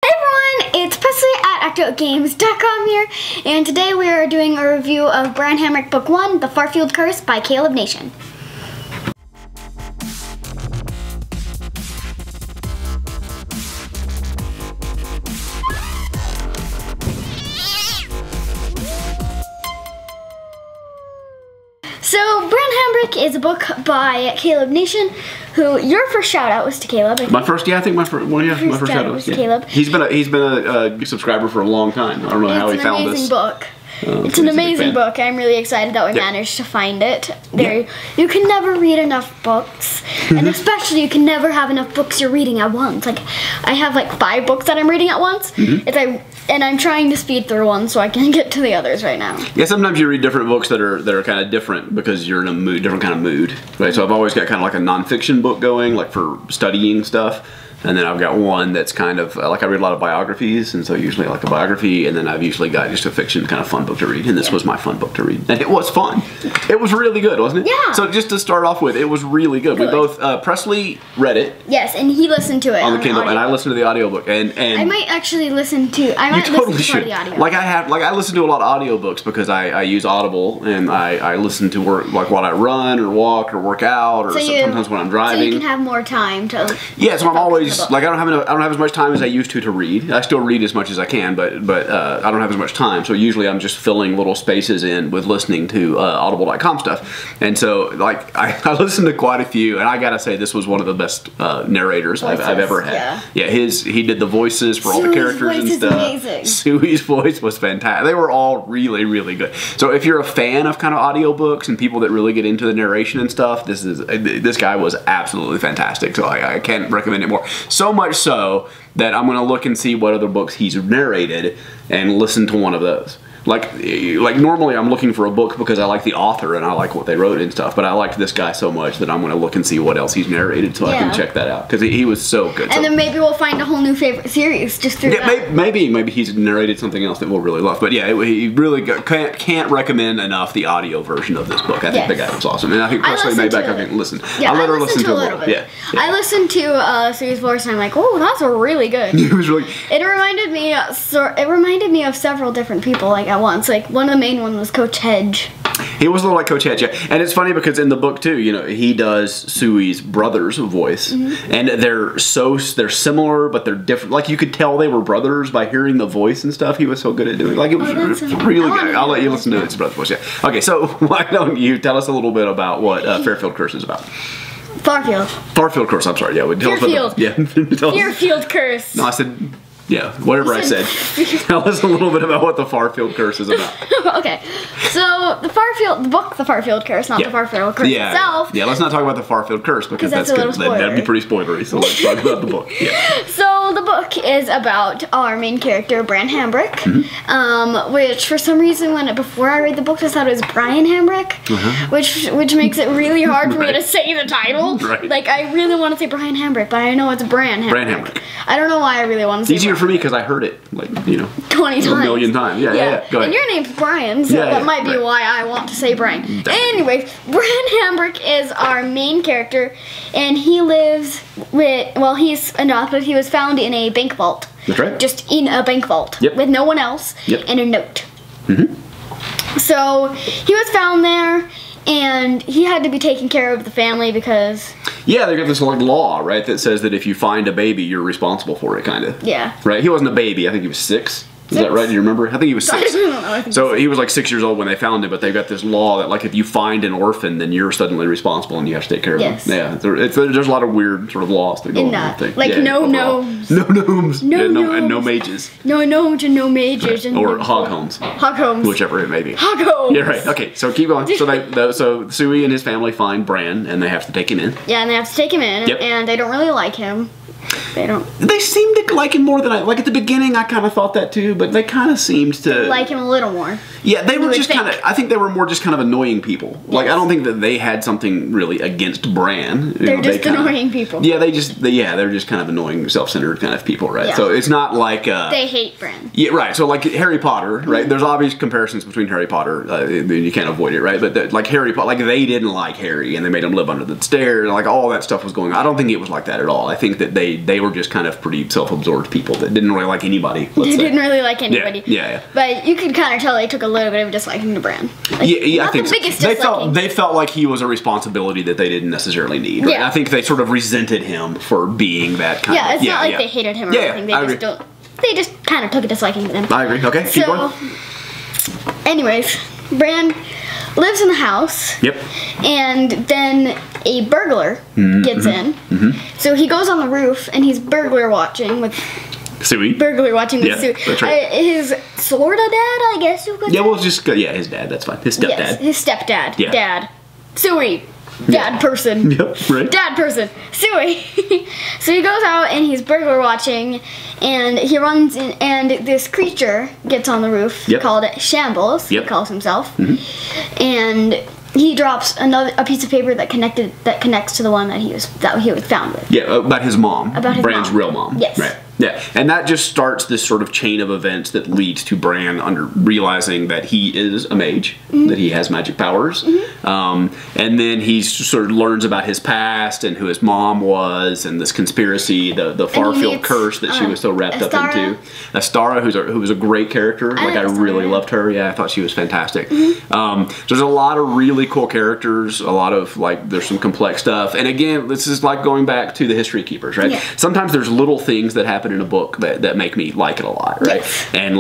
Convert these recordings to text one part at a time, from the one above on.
Hey everyone, it's Presley at ActOutGames.com here, and today we are doing a review of Bran Hambric Book 1, The Farfield Curse by Caleb Nation. So, Bran Hambric is a book by Caleb Nation, who your first shout out was to Caleb. My first shout out was to Caleb. He's been a subscriber for a long time. I don't know how he found this. It's an amazing book. It's an amazing book. I'm really excited that we managed to find it. You can never read enough books, and especially you can never have enough books you're reading at once. Like, I have like 5 books that I'm reading at once, and I'm trying to speed through one so I can get to the others right now. Yeah, sometimes you read different books that are kind of different because you're in a different kind of mood, right? So I've always got kind of like a nonfiction book going, like for studying stuff. And then I've got one that's kind of, like I read a lot of biographies, and so usually I like a biography, and then I've usually got just a fiction kind of fun book to read, and this was my fun book to read. And it was fun. It was really good, wasn't it? Yeah. So just to start off with, it was really good. We both, Presley read it. Yes, and he listened to it on the Kindle, and I listened to the audiobook. And I might actually listen to, listen to the audio. Like I listen to a lot of audiobooks because I use Audible, and I listen to work, like while I run or walk or work out, or sometimes when I'm driving. So you can have more time to. Yeah, so I'm always, like I don't have as much time as I used to read. I still read as much as I can, but I don't have as much time. So usually I'm just filling little spaces in with listening to Audible.com stuff. And so like I listened to quite a few, and I gotta say this was one of the best narrators I've ever had. Yeah, he did the voices for all the characters and stuff. Amazing. Sui's voice was fantastic. They were all really, really good. So if you're a fan of kind of audiobooks and people that really get into the narration and stuff, this guy was absolutely fantastic. So I can't recommend it more. So much so that I'm gonna look and see what other books he's narrated and listen to one of those. Like normally I'm looking for a book because I like the author and I like what they wrote and stuff, but I liked this guy so much that I'm gonna look and see what else he's narrated so I can check that out, because he was so good. And then maybe we'll find a whole new favorite series just through that. Maybe he's narrated something else that we'll really love. But yeah, he really can't recommend enough the audio version of this book. I think the guy was awesome, and I think Presley made back. I can listen. Yeah, I let her listen to a little bit. Yeah. I listened to Sui's voice and I'm like, oh, that's really good. It was really. It reminded me of several different people like at once. Like one of the main one was Coach Hedge. He was a little like Coach Hedge, yeah. And it's funny because in the book too, you know, he does Sui's brother's voice, and they're similar, but they're different. Like you could tell they were brothers by hearing the voice and stuff. He was so good at doing. Like it was really good. I'll let you listen to his brother's voice. Yeah. Okay, so why don't you tell us a little bit about what Farfield Curse is about? Farfield Curse. I'm sorry. Yeah. Farfield Curse. No, I said. Yeah, whatever I said. Tell us a little bit about what the Farfield Curse is about. Okay, so the Farfield Curse, not the Farfield Curse itself. Yeah, let's not talk about the Farfield Curse because that'd be pretty spoilery. So let's talk about the book. Yeah. So the book is about our main character, Bran Hambric, which for some reason before I read the book I thought it was Brian Hambric, which makes it really hard for me to say the title. Like I really want to say Brian Hambric, but I know it's Bran Hambric. I don't know why I really want to say. Easier for me because I heard it, like, 20 times. A million times. Yeah. Go ahead. And your name's Brian, so that might be why I want to say Brian. Anyway, Bran Hambric is our main character, and he lives he's an author. He was found in a bank vault. That's right. Just in a bank vault with no one else and a note. So he was found there, and he had to be taking care of the family because... Yeah, they got this like law, right, that says that if you find a baby, you're responsible for it, kind of. Yeah. Right? He wasn't a baby. I think he was 6. Is that right? Do you remember? I think he was 6. I don't know. So he was like 6 years old when they found him, but they've got this law that like if you find an orphan, then you're suddenly responsible and you have to take care of them. Yeah. There's a lot of weird sort of laws that go on with things. Like no gnomes. No gnomes. No gnomes. And no mages. No gnomes and no mages. Right. Or hog homes. Hog homes. Whichever it may be. Hog homes. Yeah, right. Okay, so keep going. So Sui and his family find Bran and they have to take him in. Yeah, and they have to take him in, and they don't really like him. They seem to like him more than like at the beginning I kind of thought that too, but they kind of seemed to like him a little more. Yeah, they were just kind of, I think they were more just kind of annoying people. Like I don't think that they had something really against Bran. They're just annoying people. Yeah, they're just kind of annoying, self-centered kind of people, right? So it's not like they hate Bran. Yeah, right. So like Harry Potter, right? There's obvious comparisons between Harry Potter. You can't avoid it, right? But like Harry Potter, like they didn't like Harry and they made him live under the stairs. Like all that stuff was going on. I don't think it was like that at all. I think that they were were just kind of pretty self-absorbed people that didn't really like anybody. Didn't really like anybody. Yeah. But you could kind of tell they took a little bit of disliking to Bran. Like, I think the biggest disliking. they felt like he was a responsibility that they didn't necessarily need. Right? Yeah. I think they sort of resented him for being that kind of. Yeah, it's not like they hated him or anything. They just kind of took a disliking to him. I agree. Okay, keep going. Anyways, Bran lives in the house. Yep. And then a burglar gets in. So he goes on the roof and he's burglar watching with Suey. Suey. That's right. His sorta dad, I guess you could say. We'll just go. Yeah, his dad. That's fine. His stepdad. Yes, his stepdad. Yeah. Dad. Suey. Dad person. Yep, right. Dad person. Suey. So he goes out and he's burglar watching and he runs in and this creature gets on the roof called Shambles, he calls himself. And he drops a piece of paper that connects to the one that he was found with. Yeah, about his mom. About his Bran's real mom. Yes. Right. Yeah, and that just starts this sort of chain of events that leads to Bran realizing that he is a mage, that he has magic powers, and then he sort of learns about his past and who his mom was, and this conspiracy, the Farfield curse that she was so wrapped up into. Astara, who was a great character. I really loved her. Yeah, I thought she was fantastic. There's a lot of really cool characters. A lot of there's some complex stuff. And again, this is like going back to the History Keepers, right? Yeah. Sometimes there's little things that happen in a book that make me like it a lot, right? Yes. And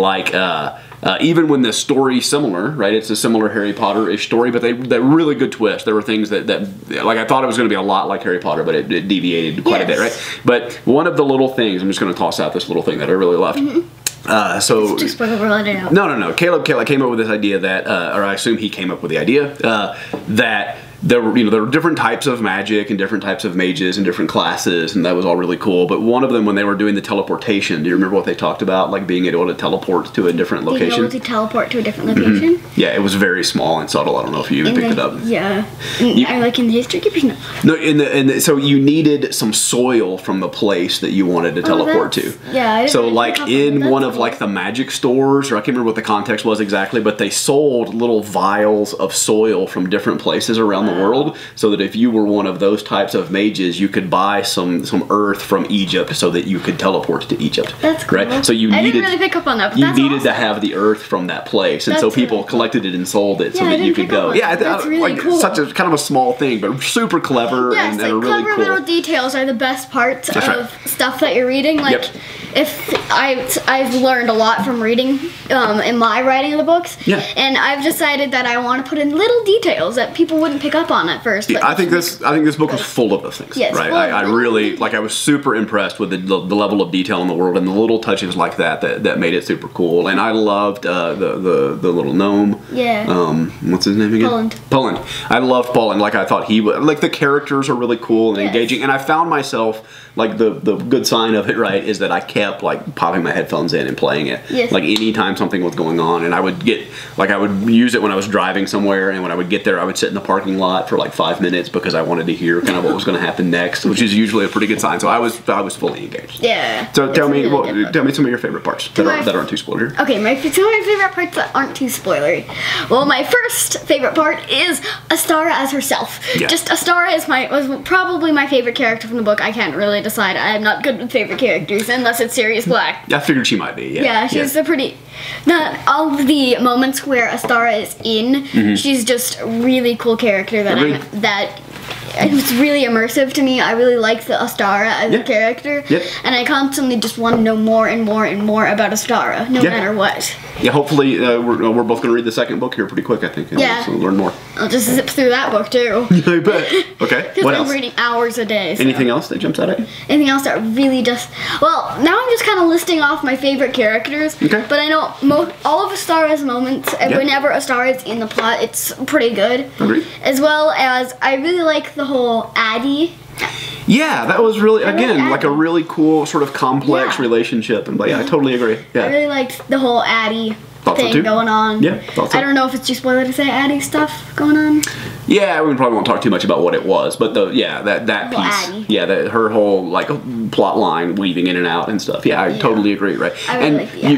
even when the story's similar, right? It's a similar Harry Potter-ish story, but they're really good twists. There were things that I thought it was going to be a lot like Harry Potter, but it deviated quite a bit, right? But one of the little things, I'm just going to toss out this little thing that I really loved. So just out. No. Caleb came up with this idea that, or I assume he came up with the idea that there were different types of magic and different types of mages and different classes, and that was all really cool. But one of them, when they were doing the teleportation, do you remember what they talked about? Like being able to teleport to a different location? Being able to teleport to a different location? Yeah, it was very small and subtle. I don't know if you even picked it up. Yeah. Like in the History Keepers? No, so you needed some soil from the place that you wanted to teleport to. Yeah. So like in one of the magic stores, or I can't remember what the context was exactly, but they sold little vials of soil from different places around the world, so that if you were one of those types of mages, you could buy some earth from Egypt so that you could teleport to Egypt. That's cool. Right? So you didn't really pick up on that. But you needed to have the earth from that place, and so people collected it and sold it so that you could go. Yeah, that's really cool. Such a kind of a small thing, but super clever and really clever cool. Little details are the best parts of stuff that you're reading. If I've learned a lot from reading in my writing of the books, and I've decided that I want to put in little details that people wouldn't pick up on at first. I think this book was full of those things. Yes, right? I really I was super impressed with the level of detail in the world and the little touches like that made it super cool. And I loved the little gnome. Yeah. What's his name again? Poland. I loved Poland. I thought he was the characters are really cool and engaging. And I found myself the good sign of it, right, is that I kept popping my headphones in and playing it. Yes. Anytime something was going on, and I would get I would use it when I was driving somewhere, and when I would get there, I would sit in the parking lot for 5 minutes because I wanted to hear kind of what was going to happen next, which is usually a pretty good sign. So I was fully engaged. Yeah. So tell me some of your favorite parts that aren't too spoilery. Okay, some of my favorite parts that aren't too spoilery. Well, my first favorite part is Astara as herself. Yeah. Just Astara was probably my favorite character from the book. I can't really decide. I'm not good with favorite characters unless it's Sirius Black. I figured she might be. Yeah, she's a pretty. Not all of the moments where Astara is in, she's just a really cool character that it was really immersive to me. I really liked the Astara as a character, and I constantly just want to know more and more and more about Astara, no matter what. Yeah, hopefully we're both going to read the second book here pretty quick, I think. So we'll learn more. I'll just zip through that book too. I bet. Okay. What else? I'm reading hours a day. So. Anything else that jumps out at you? Anything else that really just... Well, now I'm just kind of listing off my favorite characters. Okay. But I know all of Astara's moments, whenever Astara is in the plot, it's pretty good. Agreed. As well as, I really like the whole Addie. Yeah, that was really, again, a really cool sort of complex relationship. And I totally agree. Yeah. I really liked the whole Addie thing going on. Yeah, I don't know if it's too spoiler to say Addie stuff going on. Yeah, we probably won't talk too much about what it was, but that piece, Addie. Her whole plot line weaving in and out and stuff. Yeah, I totally agree, right?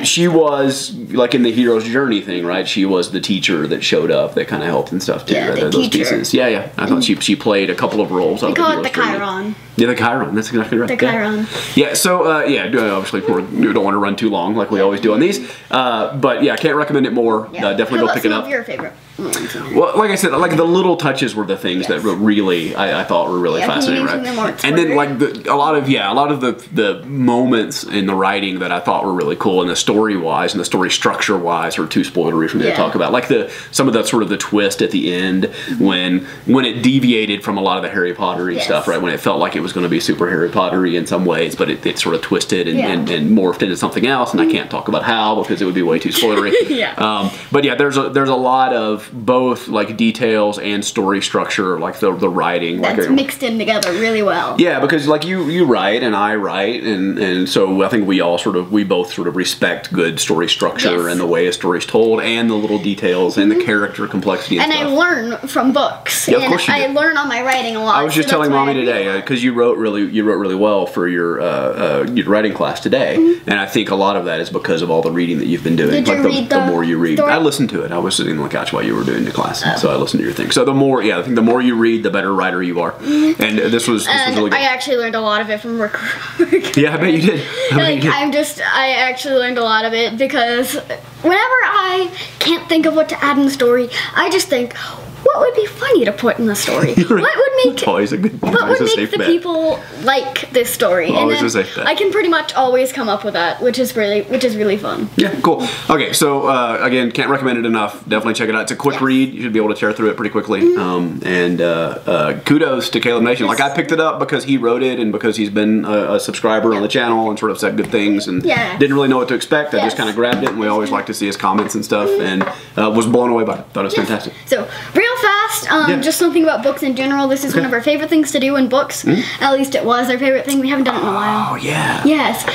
She was in the hero's journey thing, right? She was the teacher that showed up that kind of helped and stuff too. Yeah, those pieces. Yeah. I thought she played a couple of roles. We call it the Chiron. Yeah, the Chiron. That's exactly right. The Chiron. Yeah. So yeah, obviously we don't want to run too long like we always do on these. But yeah, I can't recommend it more. Yeah. Definitely go pick it up. Your favorite ones? Well, like I said, like the little touches were the things that really I thought were really fascinating, right? And then like a lot of the moments in the writing that I thought were really cool, and the story wise and the story structure wise are too spoilery for me to talk about. Like some of the sort of the twist at the end when it deviated from a lot of the Harry Potter-y stuff, right? When it felt like it was going to be super Harry Potter-y in some ways, but it sort of twisted and morphed into something else, and I can't talk about how because it would be way too spoilery. But yeah, there's a lot of both like details and story structure, like the writing. That's like mixed in together really well. Yeah, because like you write and I write, and so I think we both sort of respect good story structure and the way a story's told, and the little details and the character complexity and stuff. I learn from books. Yeah, of course you do. I learn on my writing a lot. I was just telling Mommy today because you wrote really well for your writing class today, and I think a lot of that is because of all the reading that you've been doing. Did you read the more you read, story? I listened to it. I was sitting on the couch while you were doing the class, so I listened to your thing. So the more, I think the more you read, the better writer you are. And this was really good. I actually learned a lot of it from Rick. Yeah, I bet you did. I actually learned a lot of it because whenever I can't think of what to add in the story, I just think, what would be funny to put in the story? What would make the people like this story? Always and then a safe bet. I can pretty much always come up with that, which is really fun. Yeah, cool. Okay, so again, can't recommend it enough. Definitely check it out. It's a quick read. You should be able to tear through it pretty quickly. And kudos to Caleb Nation. Like I picked it up because he wrote it and because he's been a subscriber on the channel and sort of said good things and didn't really know what to expect. I just kind of grabbed it, and we always like to see his comments and stuff, and was blown away by it. Thought it was fantastic. So real fast, just something about books in general. This is one of our favorite things to do in books. At least it was our favorite thing. We haven't done it in a while. Oh yeah. Yes.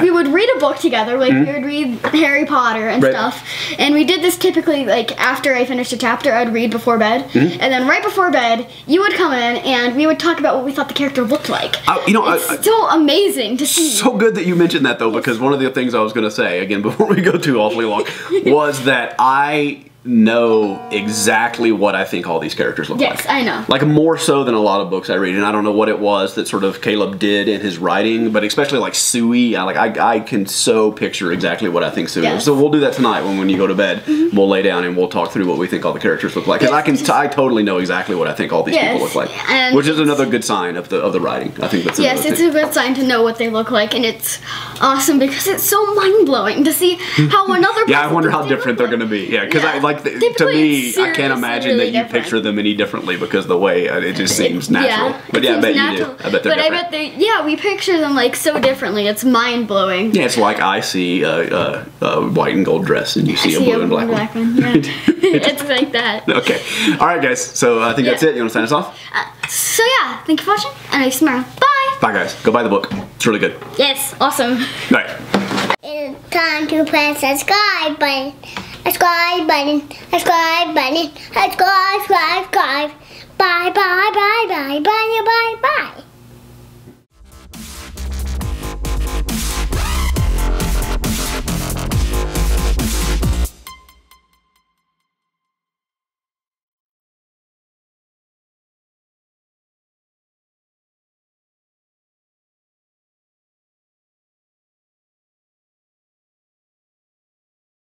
We would read a book together, like we would read Harry Potter and stuff. And we did this typically like after I finished a chapter, I'd read before bed, and then right before bed, you would come in and we would talk about what we thought the character looked like. It's so amazing to see. So good that you mentioned that though, because one of the things I was going to say again before we go too awfully long was that I know exactly what I think all these characters look like. Yes, I know. Like more so than a lot of books I read, and I don't know what it was that sort of Caleb did in his writing, but especially like Suey, I can so picture exactly what I think Suey is. So we'll do that tonight when you go to bed. We'll lay down and we'll talk through what we think all the characters look like. Because I totally know exactly what I think all these people look like, which is another good sign of the writing. I think that's it's a good sign to know what they look like, and it's awesome because it's so mind blowing to see how another. I wonder how different they're going to be. Yeah, because to me, I can't imagine that you picture them any differently because the way it just seems natural. But yeah, I bet you do. I bet they're different. We picture them like so differently. It's mind blowing. Yeah, it's like I see a white and gold dress and you see a blue and black one. Yeah. It's like that. Okay. All right, guys. So I think that's it. You want to sign us off? So yeah, thank you for watching, and I see you tomorrow. Bye. Bye, guys. Go buy the book. It's really good. Yes, awesome. All right. It's time to press the subscribe button. Subscribe button. Subscribe button. Subscribe. Bye, bye, bye.